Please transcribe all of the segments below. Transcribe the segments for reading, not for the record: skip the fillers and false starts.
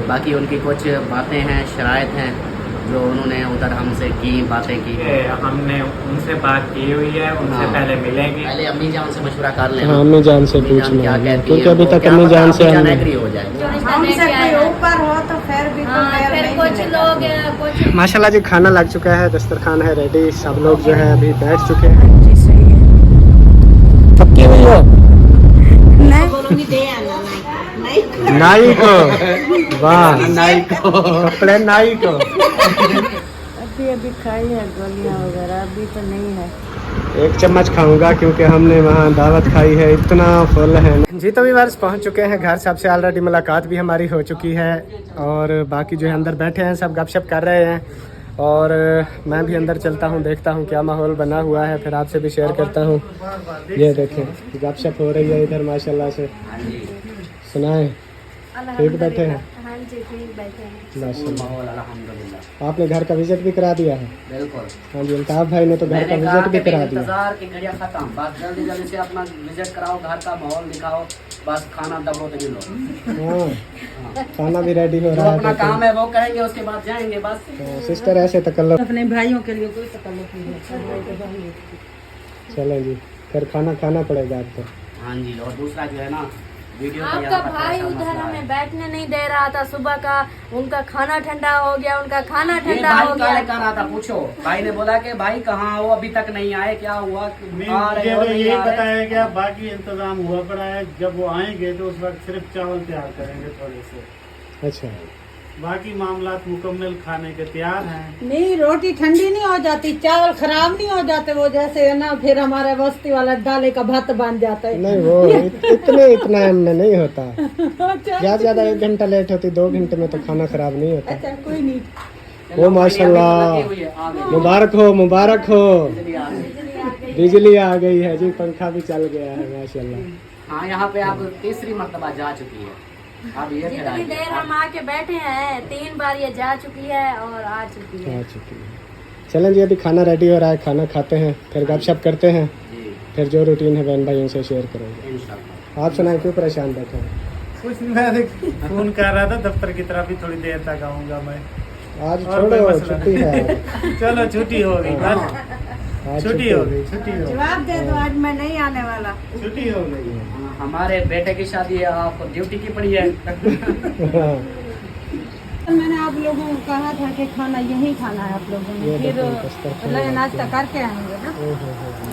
बाकी उनकी कुछ बातें हैं, शराइत हैं जो उन्होंने उधर हमसे की, बातें की। हमने उनसे बात की हुई है, उनसे हाँ। पहले मिलेंगे, पहले अम्मी जान से मशवरा कर लें। हाँ, अम्मी जान से अम्मी जान पूछना क्या है, कहती क्योंकि हैं, अभी वो तक क्या अम्मी पता जान से अम्मी जान हमने एग्री हो जाए। हमसे कोई ऊपर हो तो फिर भी तो पैर नहीं कुछ मिलेगा। लोग कुछ माशाल्लाह जी खाना लग चुका है, दस्तरखान है रेडी, सब लोग जो है अभी बैठ चुके हैं। जी सही है। पक्की हुई हो नहीं बोलूंगी दे आना नहीं नाई को, वाह नाई को, अपने नाई को। अभी खाई है गोलियां वगैरह, अभी तो नहीं है। एक चम्मच खाऊंगा क्योंकि हमने वहाँ दावत खाई है, इतना फुल है जी। तो व्यूअर्स पहुँच चुके हैं घर, सबसे ऑलरेडी मुलाकात भी हमारी हो चुकी है और बाकी जो है अंदर बैठे हैं, सब गपशप कर रहे हैं और मैं भी अंदर चलता हूँ, देखता हूँ क्या माहौल बना हुआ है, फिर आपसे भी शेयर करता हूँ। ये देखें गपशप हो रही है इधर माशाल्लाह से। सुनाएं ठीक बैठे हैं? हाँ जी ठीक बैठे हैं। माशाल्लाह। माहौल अल्हम्दुलिल्लाह आपने घर का विजिट भी करा दिया है? बिल्कुल। हाँ जी, अल्ताफ भाई ने तो घर का मैंने विजिट कहा भी कि करा दिया। इंतजार की घड़ियां खत्म, बस जल्दी जल्दी से अपना विजिट कराओ, घर का माहौल दिखाओ, बस खाना दबो तो मिलो। हाँ, खाना भी रेडी हो जो रहा अपना है। काम है वो करेंगे, उसके बाद जाएंगे बस। सिस्टर ऐसे तकल्लुफ। अपने भाइयों के लिए कोई तकल्लुफ नहीं है। चलें जी, फिर खाना खाना पड़ेगा आपको। हाँ जी, और दूसरा जो है ना वीडियो का आपका यहाँ पर भाई ऐसा उधर मसला हमें है। बैठने नहीं दे रहा था सुबह का, उनका खाना ठंडा हो गया, उनका खाना ये ठंडा भाई हो काले गया। कर रहा था, पूछो। भाई ने बोला कि भाई कहाँ हो, अभी तक नहीं आए, क्या हुआ, आ रहे हो, नहीं यही आ रहे? बताया क्या बाकी इंतजाम हुआ पड़ा है, जब वो आएंगे तो उस वक्त सिर्फ चावल तैयार करेंगे थोड़े से, अच्छा, बाकी मामलात मुकम्मल खाने के तैयार हैं। नहीं रोटी ठंडी नहीं हो जाती, चावल खराब नहीं हो जाते, वो जैसे है ना फिर हमारे बस्ती वाला डाले का भात बन जाता है। नहीं वो इतना में नहीं होता, अच्छा ज्यादा ज्यादा 1 घंटा लेट होती, 2 घंटे में तो खाना खराब नहीं होता। अच्छा कोई नहीं। वो माशाल्लाह, लगी हुई है, आ गई। मुबारक हो मुबारक हो, बिजली आ गई। बिजली आ गई है जी, पंखा भी चल गया है माशाल्लाह। हाँ, यहाँ पे आप तीसरी मर्तबा जा चुकी है, अब ये फिर जितनी आएगी। देर हम आके बैठे हैं 3 बार ये जा चुकी है और आ चुकी है। आ चुकी है। चलें जी, अभी खाना रेडी हो रहा है, खाना खाते हैं, फिर गपशप करते हैं, जी, फिर जो रूटीन है बहन भाइयों से शेयर करेंगे। इंशाल्लाह। आप सुनाएं, क्यों परेशान बैठे हैं? कुछ नहीं, मैं फोन कर रहा था दफ्तर की तरफ, भी थोड़ी देर तक आऊंगा मैं। आज और कोई छोड़ो, मसला छुट्टी है। चलो छुट्टी हो गई, बस आज छुट्टी हो गई, छुट्टी हो गई, जवाब दे दो, आज मैं नहीं आने वाला। छुट्टी हो गई। हाँ, हमारे बेटे की शादी है, आपको ड्यूटी की पड़ी है। हाँ, मैंने आप लोगों को कहा था कि खाना यही खाना है आप लोगों ये ने, फिर देखो, दस्तरखान मतलब लग नाश्ता गया। करके आएंगे ना।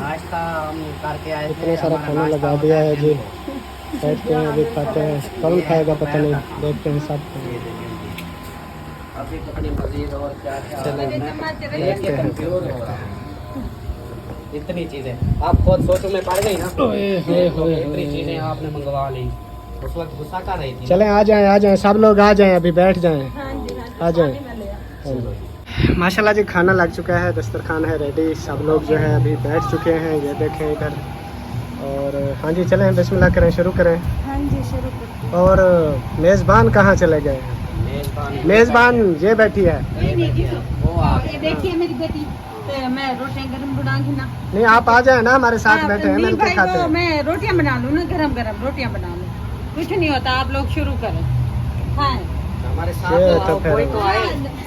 नाश्ता हम करके आए थे, इतना सारा हमारा खाना नाश्ता लगा होता दिया है जी, हमको। बैठते हैं अभी खाते हैं, कौन खाएगा पता नहीं, देखते हैं सब। अभी तो अपनी मजीद और क्या क्या चलें। देख के कंफ्यूज हो रहा है। इतनी चीजें आप खुद सोचो में पड़ गई ना, इतनी चीजें आपने मंगवा ली, उस वक्त गुस्सा कर रही थी। चलें, आ जाएं सब लोग आ जाएं, अभी बैठ जाएं, आ जाएं। माशाल्लाह जी खाना लग चुका है, दस्तरखान है रेडी, सब लोग जो है अभी बैठ चुके हैं, ये देखें इधर। और हाँ जी, चलें बिस्मिल्लाह करें, शुरू करें। हाँ जी शुरू करते हैं। और मेज़बान कहाँ चले गए हैं? मेज़बान ये बैठी है। वो आ ये देखिए मेरी बेटी, तो मैं रोटियां गरम बनाऊंगी ना। नहीं, आप आ जाए ना, हमारे साथ बैठे हैं, नहीं मिलकर भाई, खाते वो हैं। मैं रोटियां बना लूँ ना, गरम गरम रोटियां बना लूँ, कुछ नहीं होता, आप लोग शुरू करें। हाँ हमारे ये साथ तो तो आओ, फिर- कोई तो आए।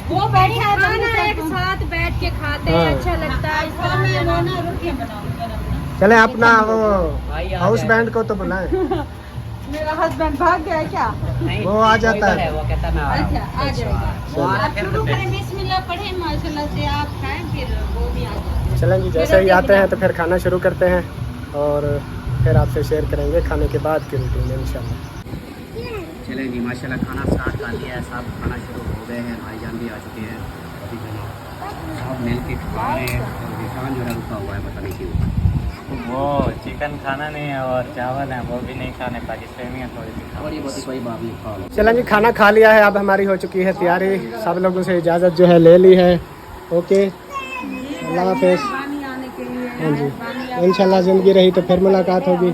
वो बैठे हैं खाना एक साथ बैठ के खाते हैं, हाँ। अच्छा लगता है इस तो तरह मैं से वो ना। ना रोटियां बनाऊँ गरम। चले अपना वो भाई आ हाउस जाए। बैंड को तो बुलाएं। मेरा हस्बैंड भाग गया क्या? नहीं, वो आ जाता इधर है। वो कहता मैं आ रहा हूँ। अच्छा आ जाएगा। वो आ रहा आप है, शुरू फिर करें, बिस्मिल्लाह पढ़ें, माशाल्लाह से आप खाएं, फिर वो भी आ जाए। चलें जी, जैसे ही आते हैं तो फिर खाना शुरू करते हैं और फिर आपसे शेयर करेंगे खाने के बाद की रूटीन इंशाल्लाह। चलें जी, माशाल्लाह खाना स्टार्ट कर लिया है, सब खाना शुरू हो गए हैं, भाईजान भी आ चुके हैं, अभी जो है सब मिल के खा रहे हैं और विशान जो है रुका हुआ है, पता नहीं क्यों। वो चिकन खाना नहीं है और चावल है वो भी नहीं खाने, पाकिस्तानी है थोड़ी सी थोड़ी बहुत कोई बात नहीं, खा लो। चलें जी, खाना खा लिया है, अब हमारी हो चुकी है तैयारी, सब लोगों से इजाज़त जो है ले ली है। ओके, अल्लाह हाफिज़। पानी आने के लिए हाँ जी, इंशाल्लाह ज़िंदगी रही तो फिर मुलाकात होगी,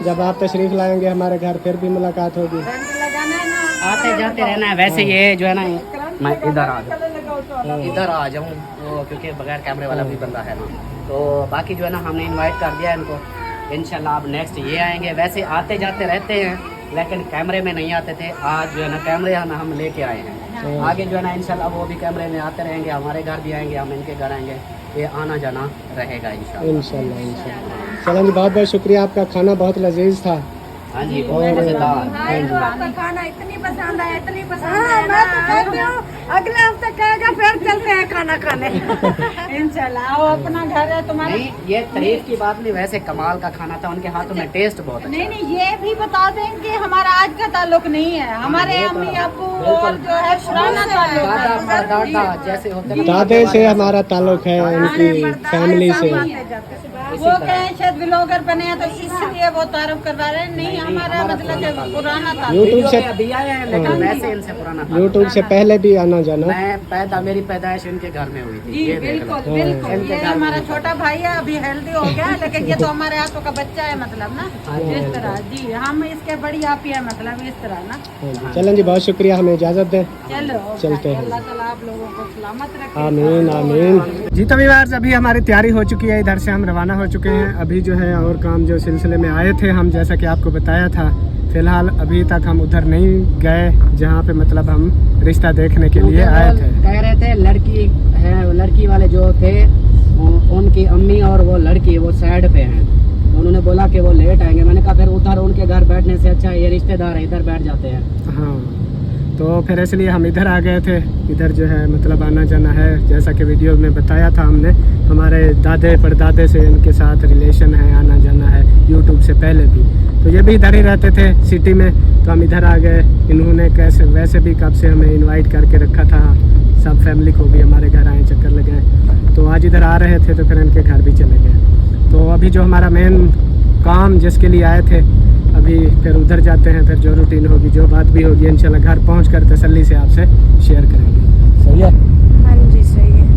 जब आप तशरीफ़ लाएंगे हमारे घर फिर भी मुलाकात होगी। लगाना है ना, आते जाते रहना है। वैसे ये जो है ना, मैं इधर आ जाऊँ, इधर आ जाऊँ वो, क्योंकि बगैर कैमरे वाला भी बंदा है ना, तो बाकी जो है ना हमने इनवाइट कर दिया इनको, इंशाल्लाह अब नेक्स्ट ये आएंगे। वैसे आते जाते रहते हैं, लेकिन कैमरे में नहीं आते थे। आज जो है ना कैमरे हम लेके आए हैं। आगे जो है ना इंशाल्लाह वो भी कैमरे में आते रहेंगे, हमारे घर भी आएंगे, हम इनके घर आएंगे, ये आना जाना रहेगा इंशाल्लाह। चलें जी, बहुत बहुत शुक्रिया, आपका खाना बहुत लजीज था। हाँ जी, बहुत मजेदार। आपका खाना इतनी पसंद है, इतनी पसंद है ना। मैं तो कहती हूँ अगले हफ्ते कहेगा फिर चलते हैं खाना खाने। इंशाल्लाह आओ, अपना घर है तुम्हारा। नहीं, ये तारीफ की बात नहीं, वैसे कमाल का खाना था, उनके हाथों में टेस्ट बहुत अच्छा। नहीं ये भी बता दें कि हमारा आज का ताल्लुक नहीं है, हमारे अम्मी अब्बू और जो है पुराना ताल्लुक है। दादा जैसे होते हैं, दादे से हमारा ताल्लुक है, उनकी फैमिली से। वो कहें शायद ब्लॉगर बने हैं तो इसलिए वो तारुफ करवा रहे हैं। नहीं, हमारा मतलब है पुराना ताल्लुक। यूट्यूब से अभी आए हैं, लेकिन वैसे इनसे पुराना था। यूट्यूब से पहले भी आना जाना। मेरी पैदाइश इनके घर में हुई थी। जी ये देख लो। बिल्कुल बिल्कुल, ये हमारा छोटा भाई है, अभी हेल्दी हो गया, लेकिन ये तो हमारे हाथों का बच्चा है, मतलब ना इस तरह। जी हम इसके बड़ी आप ही है, मतलब इस तरह ना। चलें जी, बहुत शुक्रिया, हमें इजाज़त दें, चलो चलते हैं। अल्लाह ताला आप लोगों को सलामत रखे। आमीन आमीन। जी तो व्यूअर्स, अभी हमारी तैयारी हो चुकी है, इधर से हम रवाना हो चुके हैं। अभी जो है और काम जो सिलसिले में आए थे हम, जैसा कि आपको बताया था, फिलहाल अभी तक हम उधर नहीं गए जहाँ पे मतलब हम रिश्ता देखने के लिए आए थे। कह रहे थे लड़की है, लड़की वाले जो थे उनकी अम्मी और वो लड़की वो साइड पे हैं, तो उन्होंने बोला कि वो लेट आएंगे। मैंने कहा फिर उधर उनके घर बैठने से अच्छा ये रिश्तेदार है, इधर बैठ जाते हैं। हाँ, तो फिर इसलिए हम इधर आ गए थे। इधर जो है मतलब आना जाना है, जैसा कि वीडियो में बताया था हमने, हमारे दादे परदादे से इनके साथ रिलेशन है, आना जाना है यूट्यूब से पहले भी। तो ये भी इधर ही रहते थे सिटी में, तो हम इधर आ गए। इन्होंने कैसे वैसे भी कब से हमें इनवाइट करके रखा था, सब फैमिली को भी हमारे घर आए, चक्कर लगे, तो आज इधर आ रहे थे, तो फिर इनके घर भी चले गए। तो अभी जो हमारा मेन काम जिसके लिए आए थे, अभी फिर उधर जाते हैं, फिर जो रूटीन होगी, जो बात भी होगी, इंशाल्लाह घर पहुंचकर तसल्ली से आपसे शेयर करेंगे। सही है? हाँ जी सही है।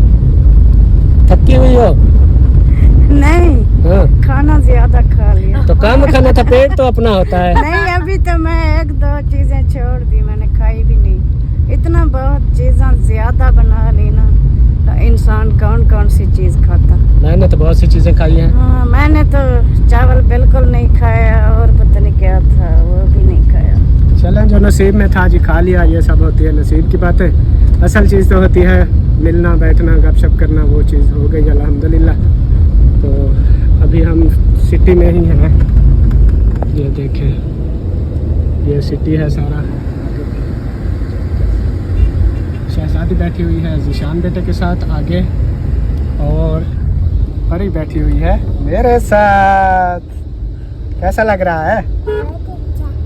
थकी हुई हो? नहीं, हाँ। खाना ज्यादा खा लिया। तो कम खाना था, पेट तो अपना होता है। नहीं, अभी तो मैं एक दो चीजें छोड़ दी, मैंने खाई भी नहीं। इतना बहुत चीजें ज्यादा बना ली ना, तो इंसान कौन कौन सी चीज खाता। मैंने तो बहुत सी चीज़ें खाई हैं। हाँ, मैंने तो चावल बिल्कुल नहीं खाया, और पता नहीं क्या था वो भी नहीं खाया। चलें, जो नसीब में था जी खा लिया, ये सब होती है नसीब की बातें। असल चीज़ तो होती है मिलना, बैठना, गपशप करना, वो चीज़ हो गई अल्हम्दुलिल्लाह। तो अभी हम सिटी में ही हैं, ये देखें, ये सिटी है सारा। शहजादी बैठी हुई है जीशान बेटे के साथ आगे, और परी बैठी हुई है मेरे साथ। कैसा लग रहा है?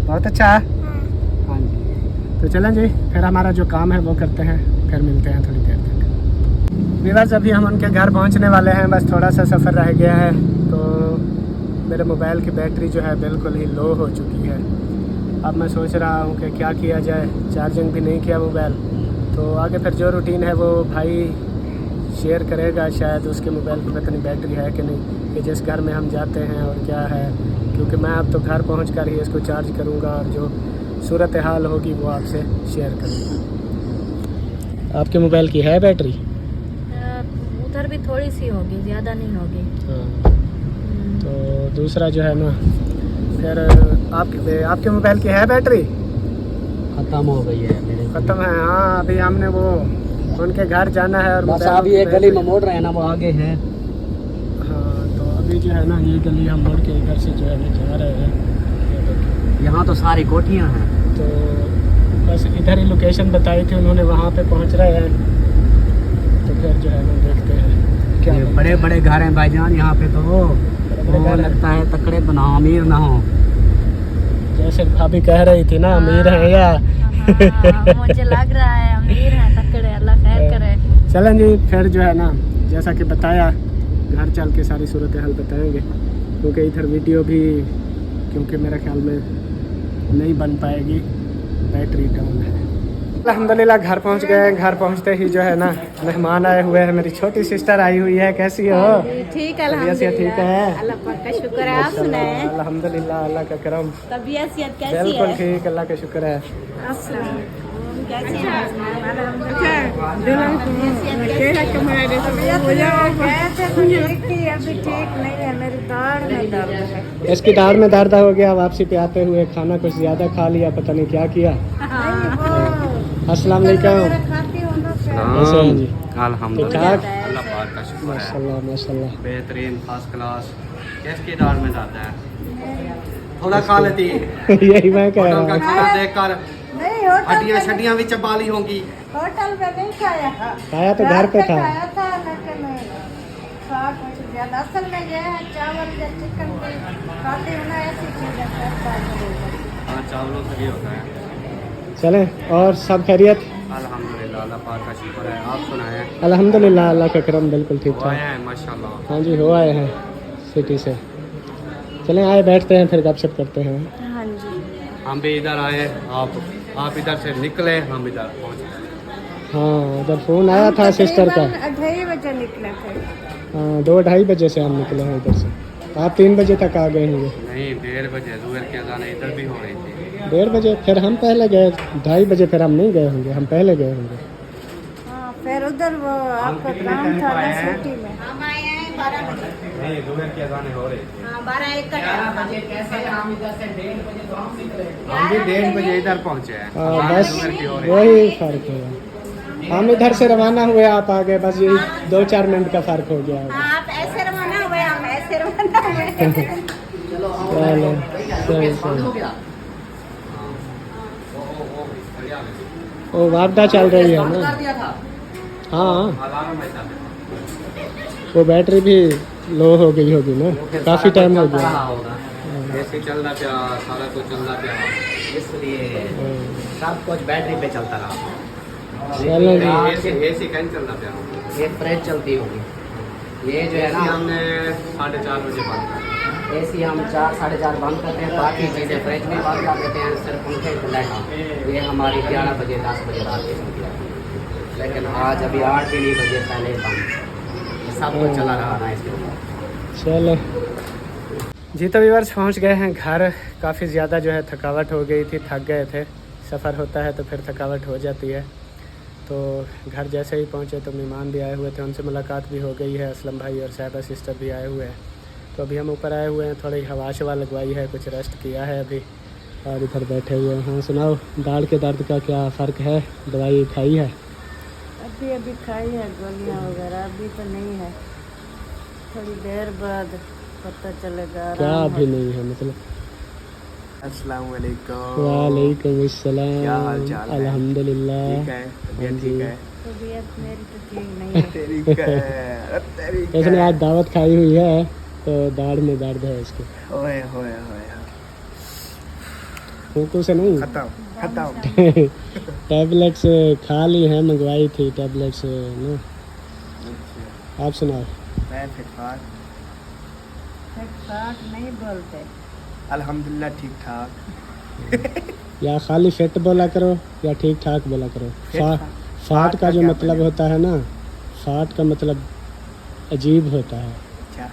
बहुत अच्छा। हाँ जी, तो चलें जी, फिर हमारा जो काम है वो करते हैं, फिर मिलते हैं थोड़ी देर तक। व्यूअर्स, अभी हम उनके घर पहुंचने वाले हैं, बस थोड़ा सा सफ़र रह गया है। तो मेरे मोबाइल की बैटरी जो है बिल्कुल ही लो हो चुकी है। अब मैं सोच रहा हूँ कि क्या किया जाए, चार्जिंग भी नहीं किया मोबाइल। तो आगे फिर जो रूटीन है वो भाई शेयर करेगा, शायद उसके मोबाइल की पता नहीं बैटरी है कि नहीं, कि जिस घर में हम जाते हैं और क्या है, क्योंकि मैं अब तो घर पहुंचकर ही इसको चार्ज करूंगा, और जो सूरत हाल होगी वो आपसे शेयर करूंगा। आपके मोबाइल की है बैटरी? उधर भी थोड़ी सी होगी, ज्यादा नहीं होगी। हाँ, तो दूसरा जो है ना, फिर आपके मोबाइल की है बैटरी? खत्म हो गई है मेरे। ख़त्म है? हाँ, अभी हमने वो उनके घर जाना है, और बस अभी एक गली में मोड़ रहे हैं ना, वो आगे है। हाँ, तो अभी जो है ना ये गली हम मोड़ के इधर से जो है जा रहे हैं। यहाँ तो सारी कोठियाँ हैं। तो बस इधर ही लोकेशन बताई थी उन्होंने, वहाँ पे पहुँच रहे हैं। तो फिर जो है ना देखते हैं क्या। बड़े बड़े घर हैं भाईजान यहाँ पे, तो वो लगता है तकड़े तो ना अमीर ना हो। जैसे भाभी कह रही थी ना, अमीर है या मुझे लग रहा है अमीर है, तकड़े, अल्लाह खैर करे। चलें जी, फिर जो है ना जैसा कि बताया, घर चल के सारी सूरत हाल बताएंगे, क्योंकि इधर वीडियो भी क्योंकि मेरे ख्याल में नहीं बन पाएगी, बैटरी डाउन है। अल्हम्दुलिल्लाह घर पहुंच गए। घर पहुंचते ही जो है ना मेहमान आए हुए हैं, मेरी छोटी सिस्टर आई हुई है। कैसी हो? ठीक तबीयत ठीक है? अल्लाह पाक का शुक्र है। आप सुनाएं, अल्हम्दुलिल्लाह, अल्लाह का करम। तबीयत कैसी बिल्कुल है? ठीक, अल्लाह का शुक्र है। कैसी हैं? अभी ठीक नहीं है, मेरी दाढ़ में दर्द है। इसकी दाढ़ में दर्द हो गया, वापसी पे आते हुए खाना कुछ ज़्यादा खा लिया, पता नहीं क्या किया। अस्सलाम वालेकुम। खाती हूँ ना कैसे हैं जी? अल्हम्दुलिल्लाह, ठीक ठाक? अल्लाह पाक का शुक्र है, माशाल्लाह माशाल्लाह। बेहतरीन फर्स्ट क्लास। किसकी दाढ़ में दर्द है? थोड़ा खा लेती यही मैं कह रहा होटल का हूँ। खाना देख कर नहीं, होटल हड्डियाँ में शड्डियाँ भी चबा ली होंगी। होटल में नहीं खाया था। खाया तो घर पे था। खाया था, लेकिन खा कुछ ज्यादा। असल में ये है चावल या चिकन भी खाती हूँ ना, ऐसी चीज़ है। हाँ, चावलों से भी होता है। चलें, और सब खैरियत? अल्हम्दुलिल्लाह, अल्लाह पाक का शुक्र है। आप सुनाएं? अल्हम्दुलिल्लाह, अल्लाह का करम बिल्कुल ठीक वो ठाक। आया है माशाल्लाह। हाँ जी, हो आए हैं सिटी से। चलें, आए बैठते हैं, फिर गपशप करते हैं। हाँ जी। हम भी इधर आए, आप इधर से निकले, हम इधर पहुँचे। हाँ, उधर फ़ोन आया था सिस्टर का। 2:30 बजे निकले थे। हाँ, 2-2:30 बजे से हम निकले हैं इधर से। आप 3 बजे तक आ गए होंगे। नहीं, 1:30 बजे ज़ुहर की अज़ान इधर भी हो रही थी। 1:30 बजे, फिर हम पहले गए। 2:30 बजे फिर हम नहीं गए होंगे, हम पहले गए होंगे। हाँ, फिर उधर वो आपका काम था ना सिटी में। हम आए हैं 12 बजे। नहीं, ज़ुहर की अज़ान हो रही थी। हाँ, 12-1 का टाइम था। कैसे हम इधर से 1:30 बजे तो हम निकले। हम भी 1:30 बजे इधर पहुँचे हैं। हाँ, अज़ान बस ज़ुहर की हो रही वही फ़र्क है। हम इधर से रवाना हुए, आप आ गए, बस यही 2-4 मिनट का फ़र्क हो गया। हाँ, आप ऐसे रवाना हुए, हम ऐसे रवाना हुए। चलो, चलो, सही सही। वो वापदा चल रही है ना। हाँ, अलार्म ऐसा है। वो बैटरी भी लो हो गई होगी ना, काफ़ी टाइम हो गया। ऐसे चलना पिया, सारा कुछ चलना पिया, इसलिए सब कुछ बैटरी पे चलता रहा। चलो जी। एसी कहीं चलना पिया। ये फ्रिज चलती होगी। ये जो है ना, हमने 4:30 बजे बंद कर दिया। एसी हम 4-4:30 बंद करते हैं, बाकी चीज़ें फ्रिज में बंद कर देते हैं, सिर्फ पंखे लाइट। ये हमारी 11 बजे 10 बजे रात की चलती है, लेकिन आज अभी 8 भी नहीं बजे पहले बंद। ये सब कुछ चला रहा ना इसके ऊपर। चलो जी, तो व्यूअर्स पहुँच गए हैं घर। काफ़ी ज़्यादा जो है थकावट हो गई थी, थक गए थे। सफ़र होता है तो फिर थकावट हो जाती है। तो घर जैसे ही पहुँचे तो मेहमान भी आए हुए थे, उनसे मुलाकात भी हो गई है। असलम भाई और साहिबा सिस्टर भी आए हुए हैं। तो अभी हम ऊपर आए हुए हैं, थोड़ी हवा शवा लगवाई है, कुछ रेस्ट किया है अभी, और इधर बैठे हुए हैं। हाँ, सुनाओ, दाढ़ के दर्द का क्या फ़र्क है? दवाई खाई है? अभी खाई है गोलियाँ वगैरह, अभी तो नहीं है। थोड़ी देर बाद पता चलेगा। क्या अभी नहीं है मतलब? अस्सलाम वालेकुम। वालेकुम अस्सलाम। क्या हाल चाल है? अल्हम्दुलिल्लाह। ठीक है, तबीयत ठीक है? तबीयत मेरी तो ठीक नहीं है। तेरी है, तेरी इसने आज दावत खाई हुई है तो दाढ़ में दर्द है इसके। ओए होए होए, फूकू से नहीं। खत्म खत्म। टैबलेट्स खा ली है, मंगवाई थी टैबलेट्स ना। आप सुनाओ। मैं फिटफाट, ठीक नहीं बोलते। अल्हम्दुलिल्लाह ठीक ठाक। या खाली फिट बोला करो या ठीक ठाक बोला करो। फाट का जो क्या मतलब होता है ना, फाट का मतलब अजीब होता है। अच्छा,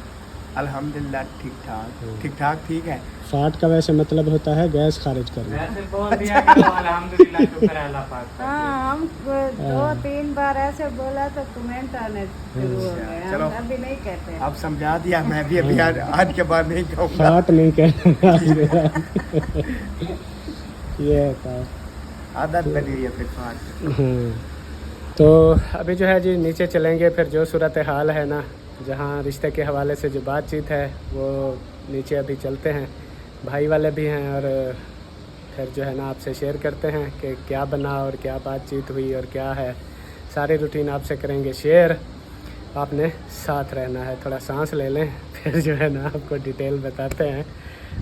अल्हम्दुलिल्लाह ठीक ठाक। ठीक ठाक ठीक है। फाट का वैसे मतलब होता है गैस खारिज करना। वैसे बोल दिया करो अल्हम्दुलिल्लाह, शुक्र है अल्लाह पाक का। हाँ, हम 2-3 बार ऐसे बोला तो कमेंट आने शुरू हो गए। चलो। हम अभी नहीं कहते। आप समझा दिया, मैं भी अभी आज के बाद नहीं कहूँगा। फाट नहीं कहना। ये होता है। आदत बनी हुई है फिटफाट। तो अभी जो है जी नीचे चलेंगे, फिर जो सूरत हाल है ना, जहाँ रिश्ते के हवाले से जो बातचीत है वो नीचे अभी चलते हैं। भाई वाले भी हैं और फिर जो है ना आपसे शेयर करते हैं कि क्या बना और क्या बातचीत हुई और क्या है। सारी रूटीन आपसे करेंगे शेयर, आपने साथ रहना है। थोड़ा सांस ले लें, फिर जो है ना आपको डिटेल बताते हैं।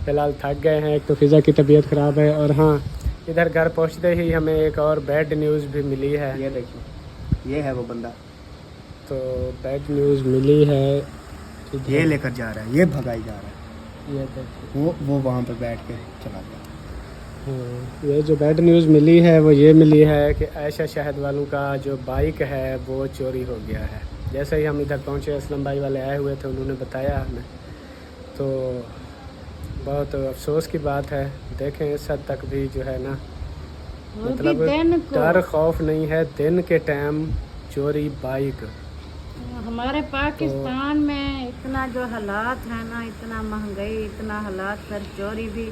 फ़िलहाल थक गए हैं, एक तो फ़िज़ा की तबीयत ख़राब है, और हाँ, इधर घर पहुंचते ही हमें एक और बैड न्यूज़ भी मिली है। ये देखिए, ये है वो बंदा, तो बैड न्यूज़ मिली है। ये लेकर जा रहा है, ये भगाई जा रहा है। ये देखिए, वो वहाँ पे बैठ के चला गया। हाँ, ये जो बैड न्यूज़ मिली है वो ये मिली है कि आयशा शहद वालों का जो बाइक है वो चोरी हो गया है। जैसे ही हम इधर पहुँचे, असलम भाई वाले आए हुए थे, उन्होंने बताया हमें। तो बहुत अफसोस की बात है। देखें इस हद तक भी जो है ना वो भी मतलब दिन को। डर खौफ नहीं है, दिन के टाइम चोरी बाइक। हमारे पाकिस्तान में इतना जो हालात है ना, इतना महंगाई, इतना हालात, फिर चोरी भी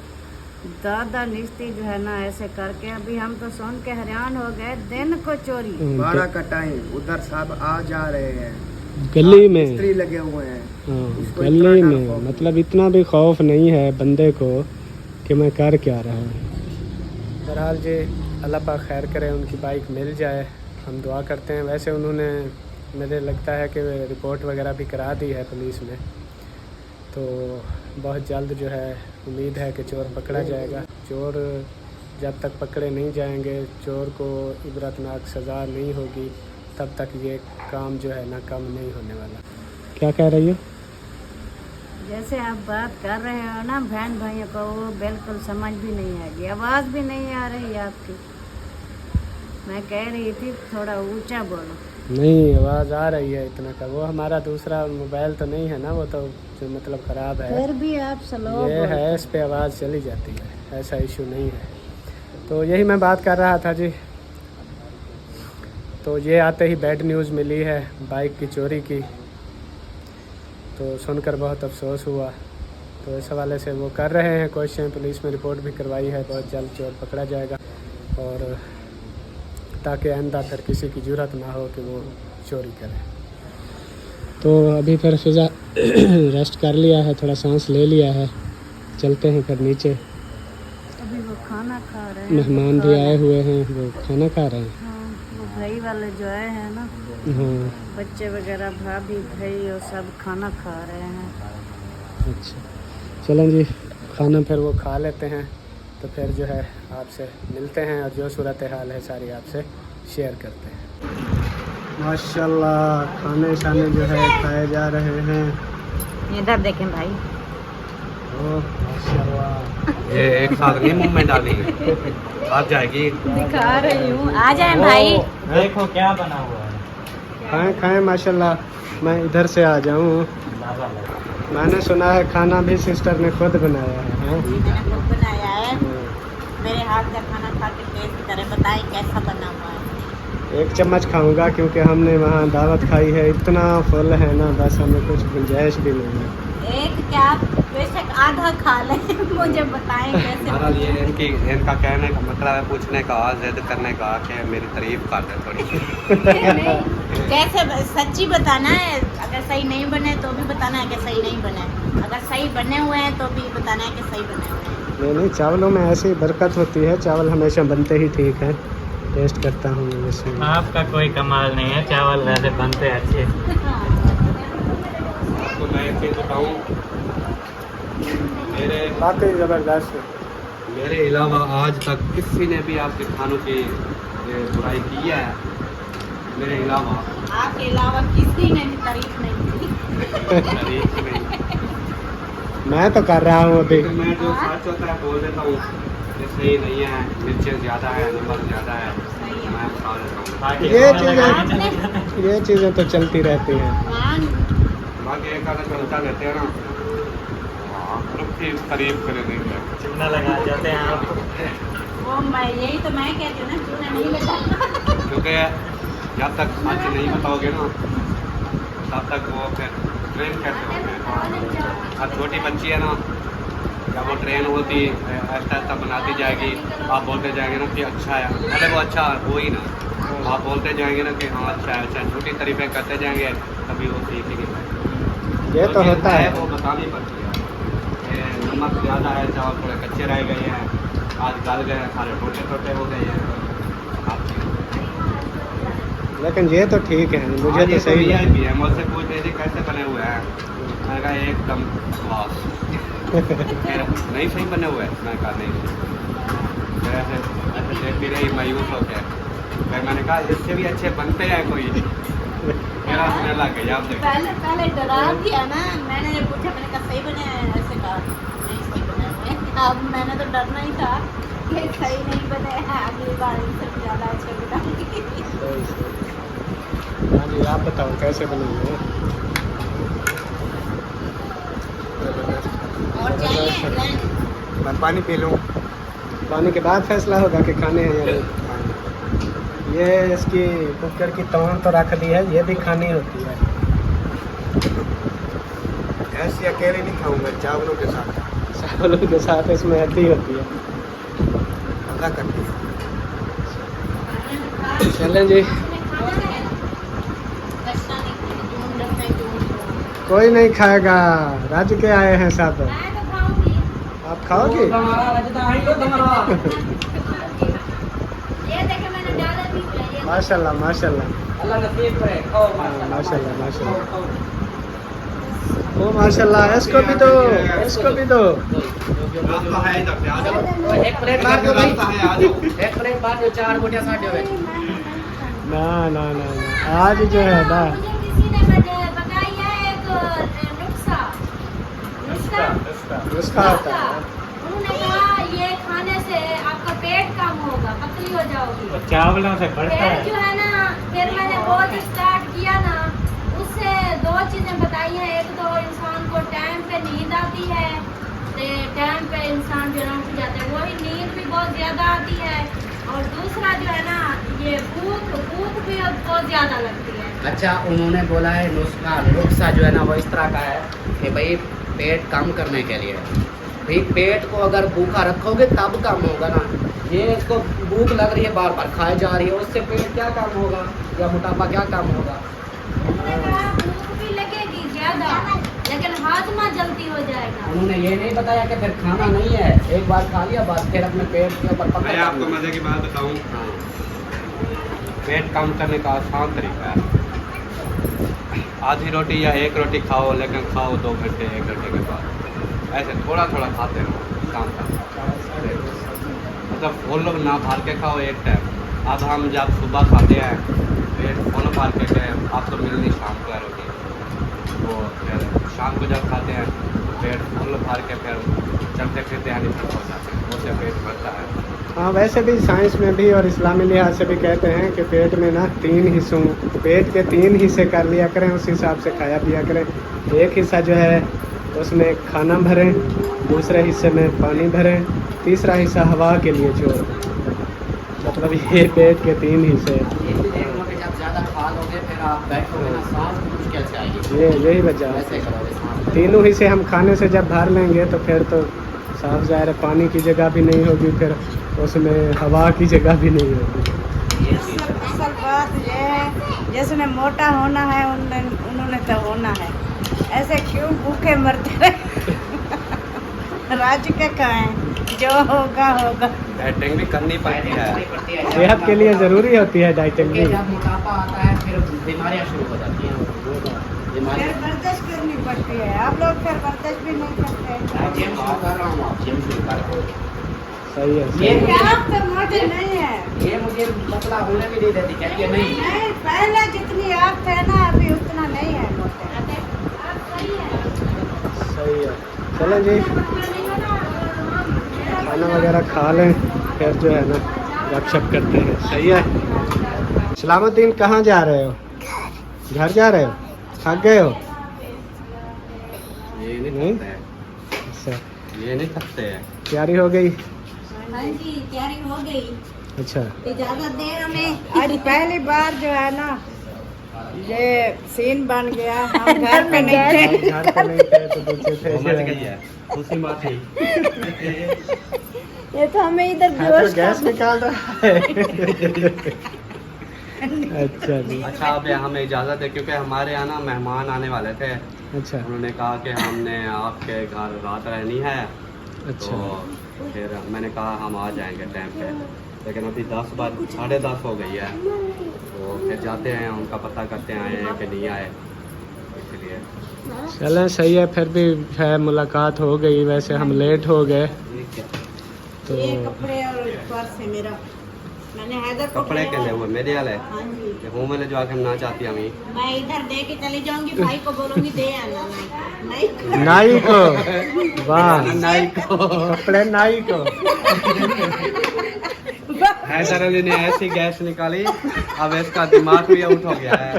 दादा निश्ती जो है ना ऐसे करके, अभी हम तो सुन के हैरान हो गए, दिन को चोरी। 12 का टाइम, उधर सब आ जा रहे हैं, गली में मिस्त्री लगे हुए हैं। हाँ, इसको गली इतना डर में खौफ मतलब इतना भी खौफ नहीं है बंदे को कि मैं कर क्या रहा हूँ। बहरहाल जी अल्लाह पाक खैर करे, उनकी बाइक मिल जाए, हम दुआ करते हैं। वैसे उन्होंने मुझे लगता है कि रिपोर्ट वगैरह भी करा दी है पुलिस में, तो बहुत जल्द जो है उम्मीद है कि चोर पकड़ा जाएगा। चोर जब तक पकड़े नहीं जाएंगे, चोर को इबरतनाक सज़ा नहीं होगी, तब तक ये काम जो है ना कम नहीं होने वाला। क्या कह रही हो? जैसे आप बात कर रहे हो ना बहन भाइयों को, वो बिल्कुल समझ भी नहीं आएगी, आवाज़ भी नहीं आ रही आपकी। मैं कह रही थी थोड़ा ऊंचा बोलो। नहीं, आवाज़ आ रही है इतना का। वो हमारा दूसरा मोबाइल तो नहीं है ना, वो तो जो मतलब ख़राब है, फिर भी आप स्लो ये है, इस पे आवाज़ चली जाती है, ऐसा इशू नहीं है। तो यही मैं बात कर रहा था जी। तो ये आते ही बैड न्यूज़ मिली है बाइक की चोरी की, तो सुनकर बहुत अफसोस हुआ। तो इस हवाले से वो कर रहे हैं कोशिशें, पुलिस में रिपोर्ट भी करवाई है, बहुत जल्द चोर पकड़ा जाएगा, और ताकि आइंदा फिर किसी की ज़रूरत ना हो कि वो चोरी करे। तो अभी फिर फिज़ा रेस्ट कर लिया है, थोड़ा सांस ले लिया है, चलते हैं फिर नीचे। अभी वो खाना खा रहे हैं, मेहमान भी आए हुए हैं, वो खाना खा रहे हैं। हाँ, वो भाई वाले जो आए हैं ना, हाँ, बच्चे वगैरह, भाभी भाई, और सब खाना खा रहे हैं। अच्छा चलें जी, खाना फिर वो खा लेते हैं, तो फिर जो है आपसे मिलते हैं और जो सूरत हाल है सारी आपसे शेयर करते हैं। माशाल्लाह खाने शाने जो है खाए जा रहे हैं। इधर देखें भाई, ओह माशाल्लाह, ये एक साथ नहीं मुंह में डाली आ जाएगी। दिखा रही हूँ, आ जाए भाई। देखो क्या बना हुआ है, खाएं खाएं माशाल्लाह। मैं इधर से आ जाऊँ, मैंने सुना है खाना भी सिस्टर ने खुद बनाया है। मैंने खुद बनाया है, मेरे हाथ का खाना खा के टेस्ट करें, बताएं कैसा बना हुआ है। एक चम्मच खाऊंगा क्योंकि हमने वहाँ दावत खाई है, इतना फुल है ना, बस हमें कुछ गुंजाइश भी नहीं है। एक क्या बेशक आधा खा ले, मुझे बताएं कैसे। बहरहाल ये इनका कहने का मतलब है, पूछने का, जिद करने का कि मेरी तारीफ कर दे थोड़ी। कैसे सच्ची बताना है, अगर सही नहीं बने तो भी बताना है कि सही नहीं बने, अगर सही बने हुए हैं तो भी बताना है कि सही बने हुए हैं। नहीं नहीं, चावलों में ऐसी बरकत होती है, चावल हमेशा बनते ही ठीक है। टेस्ट करता हूँ मैं वैसे। आपका कोई कमाल नहीं है, चावल वैसे बनते अच्छे। तो मैं एक चीज़ बताऊँ, बाकी ज़बरदस्त है। मेरे अलावा आज तक किसी ने भी आपके खानों की ये बुराई की है, मेरे अलावा आपके अलावा किसी ने भी तारीफ नहीं की। तारीफ नहीं। मैं तो कर रहा हूँ अभी। लेकिन मैं जो सच होता है बोल देता हूँ, ये सही नहीं है, मिर्चें ज़्यादा है, नमक ज़्यादा है, मैं बता देता हूँ। ये चीज़ें तो चलती रहती हैं। बाकी एक अगर चलता रहते हैं ना, की तारीफ करे देंगे, चूना लगा जाते हैं आप। वो मैं यही तो मैं कहती हूँ ना, चूना नहीं लगा। क्योंकि जब तक सच नहीं बताओगे ना, तब तक वो फिर ट्रेन कैसे होते। अब छोटी बच्ची है ना, जब वो ट्रेन होती ऐसा ऐसा बनाती जाएगी, आप बोलते जाएंगे ना कि अच्छा है, अरे वो अच्छा हो ही ना, आप बोलते जाएंगे ना कि हाँ अच्छा है, अच्छा, छोटी तारीफें करते जाएंगे, तभी वो सीखेंगे। ये तो होता है। वो बतानी पड़ती है, नमक ज़्यादा है, चावल थोड़े कच्चे रह गए हैं, आज गल गए हैं, सारे टोटे टोटे हो गए हैं। लेकिन ये तो ठीक है, मुझे तो सही भी लगा। है। मुझसे पूछ रहे थे कैसे बने हुए हैं, मैंने कहा एकदम बॉस। फिर नहीं सही बने हुए हैं, मैंने कहा नहीं। फिर ऐसे ऐसे देख भी रही मायूस हो गया, फिर मैंने कहा इससे भी अच्छे बनते हैं कोई। मेरा सुनने लग गया, आप देखो। पहले डरा दिया ना, मैंने जब पूछा मैंने कहा सही बने हैं, ऐसे कहा नहीं सही बने हुए हैं। अब मैंने तो डरना ही था कि सही नहीं बने हैं, अगली बार इनसे भी ज़्यादा अच्छे बनाऊंगी। हाँ जी, आप बताओ कैसे बने हुए हैं? और चाहिए मैं पानी पी लूँ। पानी के बाद फैसला होगा कि खाने हैं या नहीं। ये इसकी कुकर की तौन तो रख दी है, ये भी खानी होती है। ऐसी अकेले नहीं खाऊंगा, चावलों के साथ चावलों के साथ इसमें ऐसी होती है। मजा करती है। चलें जी, कोई नहीं खाएगा, रज के आए हैं सब। आप खाओगे? माशाल्लाह माशाल्लाह अल्लाह नसीब करे, खाओ माशाल्लाह माशाल्लाह। ओ माशाल्लाह, इसको भी दो, इसको भी दो। एक प्लेट बार दो भाई, एक प्लेट बार दो, 4 रोटियां साढ़े हुए। ना ना ना ना, आज जो है ना नुस्खा होता है। उन्होंने कहा ये खाने से आपका पेट कम होगा, पतली हो जाओगी। तो चावलों से बढ़ता फिर है। जो है ना, फिर मैंने बहुत स्टार्ट किया ना, उससे 2 चीजें बताई हैं। एक तो इंसान को टाइम पे नींद आती है, टाइम पे इंसान जो है उठ जाता है, वही नींद भी बहुत ज्यादा आती है। और दूसरा जो है ना, ये भूख भी बहुत ज्यादा लगती है। अच्छा, उन्होंने बोला है नुस्खा जो है ना वो इस तरह का है कि भाई पेट कम करने के लिए, भाई पेट को अगर भूखा रखोगे तब कम होगा ना। ये इसको भूख लग रही है, बार बार खाए जा रही है, उससे पेट क्या कम होगा या मोटापा क्या कम होगा? उन्होंने कहा भूख भी लगेगी ज्यादा, लेकिन हाजमा जल्दी हो जाएगा। उन्होंने ये नहीं बताया कि फिर खाना नहीं है, एक बार खा लिया बस फिर अपने पेट के ऊपर पकड़। मैं आपको मजे की बात बताऊं, हाँ, पेट कम करने का आसान तरीका है। आधी रोटी या एक रोटी खाओ, लेकिन खाओ 2 घंटे 1 घंटे के बाद। ऐसे थोड़ा थोड़ा खाते रहो शाम तक, मतलब फुल ना भर के खाओ एक टाइम। अब हम जब सुबह खाते हैं पेट फुल भर के गए, आप तो मिलनी शाम को है रोटी, तो फिर शाम को जब खाते हैं पेट फुल भर के फिर चलते फिरते हैं निकल हो जाते हैं, उससे पेट भरता है। हाँ, वैसे भी साइंस में भी और इस्लामी लिहाज से भी कहते हैं कि पेट में ना 3 हिस्सों, पेट के 3 हिस्से कर लिया करें, उस हिसाब से खाया पिया करें। एक हिस्सा जो है उसमें खाना भरें, दूसरे हिस्से में पानी भरें, तीसरा हिस्सा हवा के लिए छोड़ दें। मतलब ये पेट के 3 हिस्से। ये भी देख लो कि जब ज़्यादा खा लोगे फिर आप बैठोगे ना, सांस भी मुश्किल से आएगी। यही वजह है। ऐसे करोगे सांस। तीनों हिस्से हम खाने से जब भर लेंगे तो फिर तो साफ ज़ाहिर है पानी की जगह भी नहीं होगी, फिर उसमें हवा की जगह भी नहीं होगी। असल बात ये है, जिसने मोटा होना है उन्होंने तो होना है, ऐसे क्यों भूखे मरते रहे। राज के खाएं, जो होगा होगा। डाइटिंग भी करनी पड़ती है, सेहत के लिए ज़रूरी होती है डाइटिंग भी। जब मोटापा आता है फिर बीमारियाँ शुरू हो जाती हैं। फिर बीमारियाँ बर्दाश्त करनी पड़ती है, आप लोग फिर बर्दाश्त भी नहीं करते। मैं जिम शुरू कर रहा हूँ, आप जिम शुरू कर रहे हो। सही है, सही ये है। आप तो मोटे नहीं है। ये मुझे पतला होने भी नहीं देती, कहती है नहीं। नहीं, पहले जितनी आप थे ना अभी उतना नहीं है मोटे। सही है। चलो जी, खाना वगैरह खा लें, फिर जो है ना गपशप करते हैं। सही है। सलामुद्दीन, कहाँ जा रहे हो? घर जा रहे हो? थक गए हो? ये नहीं? नहीं थकते हैं, अच्छा, ये नहीं थकते हैं। तैयारी हो गई? हाँ जी, तैयारी हो गई। अच्छा, ज्यादा देर में आज पहली बार जो है ना ये सीन बन गया। हम घर पे नहीं थे। घर पे नहीं थे तो दूसरे थे। समझ गई है, खुशी बात है। ये तो हमें इधर हाँ, तो गैस निकाल रहा है। अच्छा जी, अच्छा, अब हमें इजाज़त है क्योंकि हमारे यहाँ ना मेहमान आने वाले थे। अच्छा उन्होंने कहा कि हमने आपके घर रात रहनी है, अच्छा। तो फिर मैंने कहा हम आ जाएंगे टाइम पे, लेकिन अभी 10 हो गई है, तो फिर जाते हैं उनका पता करते हैं आए हैं कि नहीं आए, इसलिए। चलें, सही है। फिर भी है, मुलाकात हो गई। वैसे हम लेट हो गए तो ये कपड़े और पर्स है मेरा। मैंने हैदर को कपड़े के लिए हुए मेरे वाले हाँ जी, हूँ मैंने जो आके ना चाहती हमी मैं इधर दे के चली जाऊंगी, भाई को बोलूंगी दे आना। नहीं नाई को, वाह, नाई को कपड़े नाई को। हैदर अली ने ऐसी गैस निकाली, अब इसका दिमाग भी आउट हो गया है।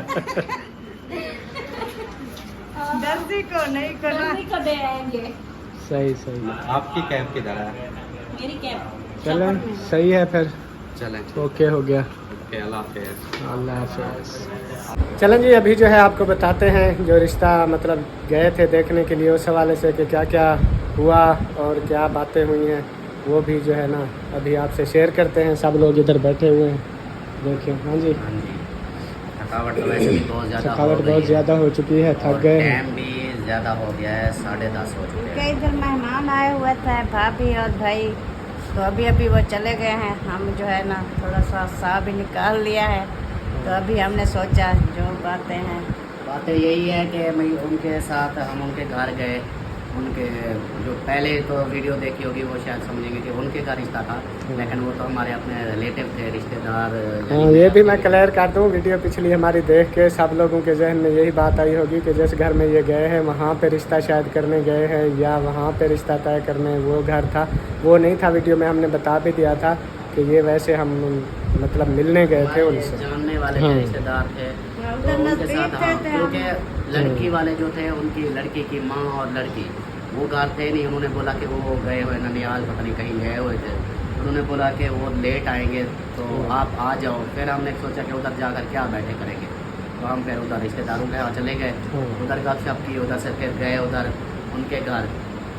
दर्जी को नहीं करना। को दे आएंगे। सही सही। आपकी कैब किधर है? मेरी कैब चलें, सही है फिर। चलें, ओके हो गया। ओके, अल्लाह हाफिज़। अल्लाह हाफिज़। चलें जी, अभी जो है आपको बताते हैं जो रिश्ता मतलब गए थे देखने के लिए, उस हवाले से कि क्या क्या हुआ और क्या बातें हुई हैं, वो भी जो है ना अभी आपसे शेयर करते हैं। सब लोग इधर बैठे हुए हैं, देखिए। हाँ जी, हाँ जी, थकावट तो वैसे भी बहुत ज़्यादा थकावट बहुत ज़्यादा हो चुकी है, थक गए हैं। टाइम भी ज़्यादा हो गया है, 10:30 हो चुके के हैं। इधर मेहमान आए हुए थे, भाभी और भाई, तो अभी वो चले गए हैं। हम जो है ना थोड़ा सा साह भी निकाल लिया है, तो अभी हमने सोचा जो बातें हैं। बातें यही है कि मैं उनके साथ हम उनके घर गए। उनके जो पहले तो वीडियो देखी होगी वो शायद समझेंगे कि उनके का रिश्ता था, लेकिन वो तो हमारे अपने रिलेटिव थे, रिश्तेदार। हाँ, ये भी मैं क्लियर कर दूँ, वीडियो पिछली हमारी देख के सब लोगों के जहन में यही बात आई होगी कि जिस घर में ये गए हैं वहाँ पे रिश्ता शायद करने गए हैं, या वहाँ पे रिश्ता तय करने वो घर था। वो नहीं था, वीडियो में हमने बता भी दिया था कि ये वैसे हम मतलब मिलने गए थे उनसे। जानने वाले हाँ। रिश्तेदार थे, तो उधर उनके नजदीक साथ थे, हाँ, क्योंकि लड़की वाले जो थे उनकी लड़की की माँ और लड़की वो घर थे नहीं। उन्होंने बोला कि वो गए हुए ननियाल, पता नहीं कहीं गए हुए थे। उन्होंने बोला कि वो लेट आएंगे तो आप आ जाओ। फिर हमने सोचा कि उधर जाकर क्या बैठे करेंगे, तो हम फिर उधर रिश्तेदारों के यहाँ चले गए, उधर गपशप की, उधर से फिर गए उधर उनके घर।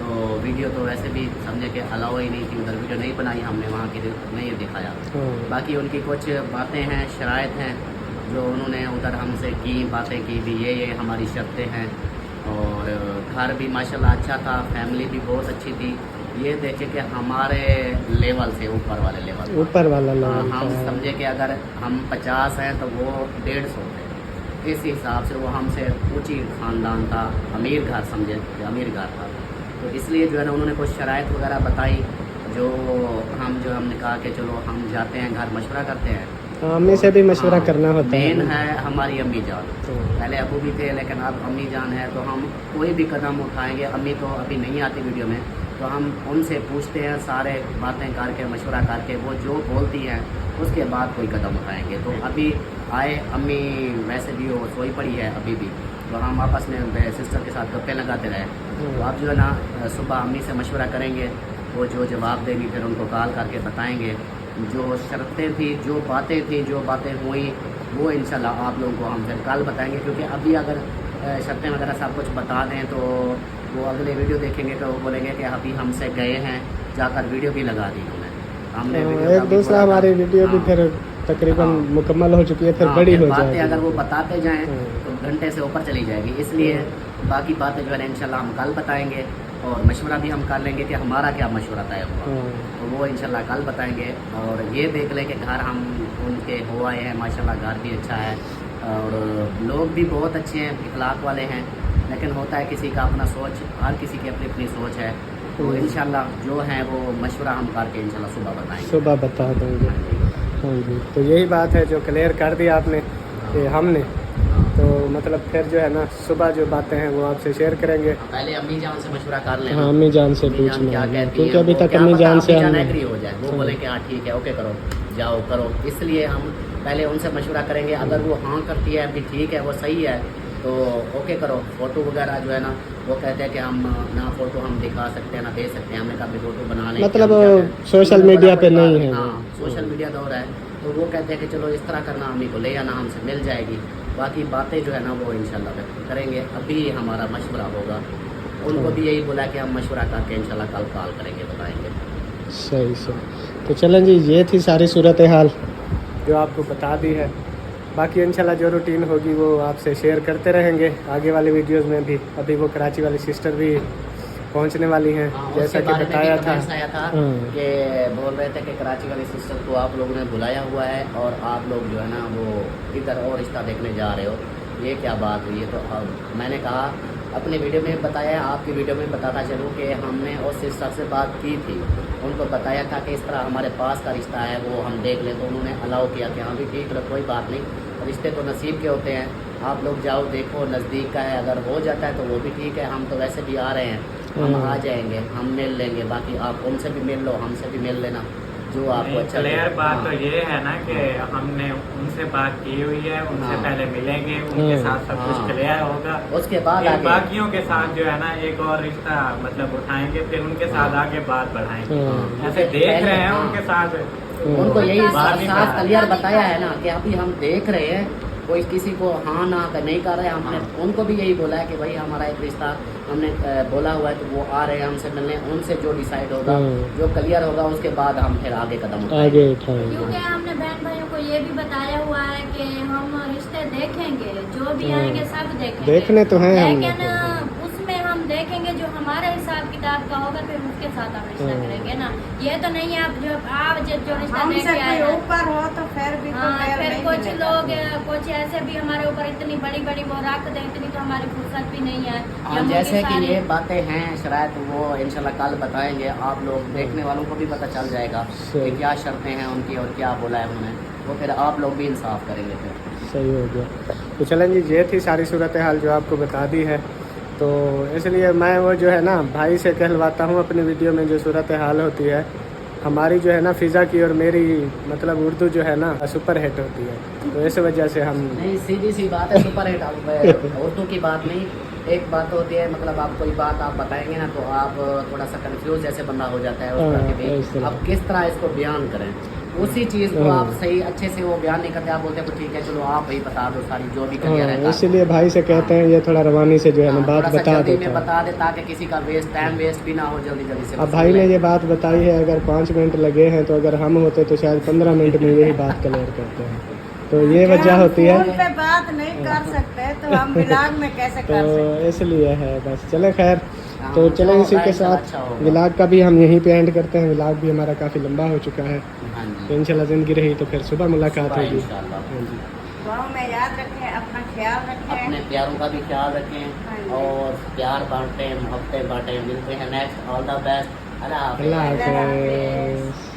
तो वीडियो तो वैसे भी समझे कि अलाउ ही नहीं थी, उधर वीडियो नहीं बनाई हमने, वहाँ की नहीं दिखाया। बाकी उनकी कुछ बातें हैं, शराइत हैं जो उन्होंने उधर हमसे की, बातें की भी, ये हमारी शर्तें हैं। और घर भी माशाल्लाह अच्छा था, फैमिली भी बहुत अच्छी थी। ये देखे कि हमारे लेवल से ऊपर वाले लेवल, ऊपर वाला लेवल हम था। समझे कि अगर हम 50 हैं तो वो 150 थे। इस हिसाब से वो हमसे ऊंची ख़ानदान था, अमीर घर समझे कि अमीर घर था। तो इसलिए जो है ना उन्होंने कुछ शराइत वगैरह बताई, जो हमने कहा कि चलो हम जाते हैं घर, मशवरा करते हैं। अम्मी से भी मशवरा हाँ, करना होता है। मेन है हमारी अम्मी जान। पहले अबू भी थे, लेकिन अब अम्मी जान है, तो हम कोई भी कदम उठाएंगे, अम्मी तो अभी नहीं आती वीडियो में, तो हम उनसे पूछते हैं, सारे बातें करके मशवरा करके वो जो बोलती हैं उसके बाद कोई कदम उठाएंगे। तो अभी आए, अम्मी वैसे भी वो सोई पड़ी है अभी भी, तो हम आपस में सिस्टर के साथ गप्पे लगाते रहे। तो अब जो है ना सुबह अम्मी से मशवरा करेंगे, वो जो जवाब देंगी फिर उनको कॉल करके बताएंगे जो शर्तें थी, जो बातें हुई, वो इंशाल्लाह आप लोगों को हम फिर कल बताएंगे। क्योंकि अभी अगर शर्तें वगैरह सब कुछ बता दें तो वो अगले वीडियो देखेंगे तो वो बोलेंगे कि अभी हमसे गए हैं, जाकर वीडियो भी लगा दी हमने एक दूसरा हमारी वीडियो भी फिर तकरीबन मुकम्मल हो चुकी है, फिर बड़ी हो बातें जाएगी। अगर वो बताते जाएं तो घंटे से ऊपर चली जाएगी। इसलिए बाकी बातें जो है इंशाल्लाह हम कल बताएंगे, और मशवरा भी हम कर लेंगे कि हमारा क्या मशवरा तय हुआ, तो वो इंशाल्लाह कल बताएंगे। और ये देख लें कि घर हम उनके हो आए हैं, माशाल्लाह घर भी अच्छा है और लोग भी बहुत अच्छे हैं, इखलाक वाले हैं। लेकिन होता है किसी का अपना सोच, हर किसी की अपनी अपनी सोच है। तो इंशाल्लाह जो है वो मशवरा हम करके इंशाल्लाह सुबह बताएंगे, सुबह बता देंगे। हाँ जी, तो यही बात है जो क्लियर कर दिया आपने कि हमने, तो मतलब फिर जो है ना सुबह जो बातें हैं वो आपसे शेयर करेंगे। पहले अम्मी जान से मशवरा कर लें। हाँ, अम्मी जान से अम्मी जान पूछना क्या है, कहती क्योंकि हैं, अभी वो तक क्या अम्मी पता जान से अम्मी जान हमने एग्री हो जाए, वो बोले कि हाँ ठीक है, ओके करो, जाओ करो। इसलिए हम पहले उनसे मशवरा करेंगे। अगर वो हाँ करती है अभी ठीक है, वो सही है, तो ओके करो। फ़ोटो वगैरह जो है ना वो कहते हैं कि हम ना फ़ोटो हम दिखा सकते हैं ना दे सकते हैं, हमने कभी फ़ोटो बना लें, मतलब क्या कहते हैं? सोशल मीडिया पे नहीं है। हाँ, सोशल मीडिया दौर है, तो वो कहते हैं कि चलो इस तरह करना, अम्मी को ले आना, हमसे मिल जाएगी। बाकी बातें जो है ना वो इंशाल्लाह करेंगे। अभी हमारा मशवरा होगा, उनको भी यही बोला कि हम मशवरा करके इंशाल्लाह कल कॉल करेंगे, बताएंगे। सही सही। तो चलें जी, ये थी सारी सूरत हाल जो आपको बता दी है। बाकी इंशाल्लाह जो रूटीन होगी वो आपसे शेयर करते रहेंगे आगे वाले वीडियोस में भी। अभी वो कराची वाली सिस्टर भी पहुंचने वाली हैं, जैसा कि बताया था। आया था कि बोल रहे थे कि कराची वाली सिस्टर को आप लोगों ने बुलाया हुआ है और आप लोग जो है ना वो इधर और रिश्ता देखने जा रहे हो, ये क्या बात हुई है? तो अब मैंने कहा अपने वीडियो में बताया, आपकी वीडियो में बताता चलूँ कि हमने उस सिस्टर से बात की थी, उनको बताया था कि इस तरह हमारे पास का रिश्ता है वो हम देख लें, तो उन्होंने अलाउ किया कि हाँ भी ठीक है, कोई बात नहीं, रिश्ते तो नसीब के होते हैं, आप लोग जाओ देखो, नज़दीक का है, अगर हो जाता है तो वो भी ठीक है, हम तो वैसे भी आ रहे हैं, हम आ जाएंगे, हम मिल लेंगे, बाकी आप उनसे भी मिल लो, हमसे भी मिल लेना। जो आपको अच्छा क्लियर लगे। बात हाँ। तो ये है ना कि हमने उनसे बात की हुई है, उनसे हाँ। पहले मिलेंगे, उनके साथ सब कुछ हाँ। क्लियर होगा, उसके बाद फिर आगे बाकियों के साथ जो है ना एक और रिश्ता मतलब उठाएंगे, फिर उनके साथ हाँ। आगे बात बढ़ाएंगे। हाँ। ऐसे देख पहले- रहे हैं हाँ। उनके साथ उनको यही बात नहीं साफ करा। क्लियर बताया है ना कि अभी हम देख रहे हैं, कोई किसी को हाँ ना नहीं कर रहे हैं। हमने उनको भी यही बोला है कि भाई हमारा एक रिश्ता हमने बोला हुआ है, तो वो आ रहे हैं हमसे मिलने, उनसे जो डिसाइड होगा, जो क्लियर होगा, उसके बाद हम फिर आगे कदम उठाएंगे। आगे उठाएंगे। क्योंकि हमने बहन भाइयों को ये भी बताया हुआ है कि हम रिश्ते देखेंगे, जो भी आएंगे सब देखेंगे। देखने तो हैं हमने लेकिन उसमें हम देखेंगे जो हमारे हिसाब किताब का होगा, फिर उसके साथ हम रिश्ता करेंगे ना। ये तो नहीं है आप जो रिश्ता देख के आए हैं। ऊपर हो तो फिर भी हाँ, फिर कुछ लोग कुछ ऐसे भी हमारे ऊपर इतनी बड़ी बड़ी वो रख दें, इतनी तो हमारी फुर्सत भी नहीं है। हाँ, हम जैसे उनकी कि सारी- ये बातें हैं, शायद वो इंशाल्लाह कल बताएंगे, आप लोग देखने वालों को भी पता चल जाएगा कि क्या शर्तें हैं उनकी और क्या बोला है उन्होंने, वो फिर आप लोग भी इंसाफ करेंगे फिर। सही हो गया। तो चलें जी, ये थी सारी सूरत हाल जो आपको बता दी है। तो इसलिए मैं वो जो है ना भाई से कहलवाता हूँ अपनी वीडियो में जो सूरत हाल होती है हमारी जो है ना फ़िज़ा की और मेरी मतलब उर्दू जो है ना सुपर हिट होती है, तो इस वजह से हम नहीं, सीधी सी बात है, सुपर हिट उर्दू की बात नहीं। एक बात होती है, मतलब आप कोई बात आप बताएंगे ना तो आप थोड़ा सा कंफ्यूज जैसे बंदा हो जाता है उस तरह के ऐसे। भी। अब किस तरह इसको बयान करें, उसी चीज़ को आप सही अच्छे से वो बयान नहीं करते, आप बोलते हैं तो ठीक है चलो आप ही बता दो सारी जो भी क्लियर है। इसीलिए भाई से कहते हैं ये थोड़ा रवानी से जो है ना बात थोड़ा सा बता जल्दी में देता है। बता दे ताकि किसी का वेस्ट टाइम वेस्ट भी ना हो, जल्दी जल्दी से। अब भाई ने ये बात बताई है, अगर 5 मिनट लगे हैं तो अगर हम होते तो शायद 15 मिनट में यही बात क्लियर करते हैं। तो ये वजह होती है, फोन पे बात नहीं कर सकते तो हम व्लॉग में कैसे कर सकते। तो इसलिए है बस। चले खैर, तो हाँ, चले जो इसी होगा के इंशाल्लाह साथ अच्छा होगा। व्लॉग का भी हम यहीं पे एंड करते हैं। व्लॉग भी हमारा काफ़ी लंबा हो चुका है, हाँ तो जी, इंशाल्लाह ज़िंदगी रही तो फिर सुबह मुलाकात सुबह होगी। इंशाल्लाह। हाँ जी, गाँव में याद रखें, अपना ख्याल रखें। अपने प्यारों का भी ख्याल हाँ रखें जी। और प्यार बांटें, मोहब्बतें बांटें। मिलते हैं नेक्स्ट। All the best. अल्लाह हाफ़िज़। अल्लाह हाफ़िज़।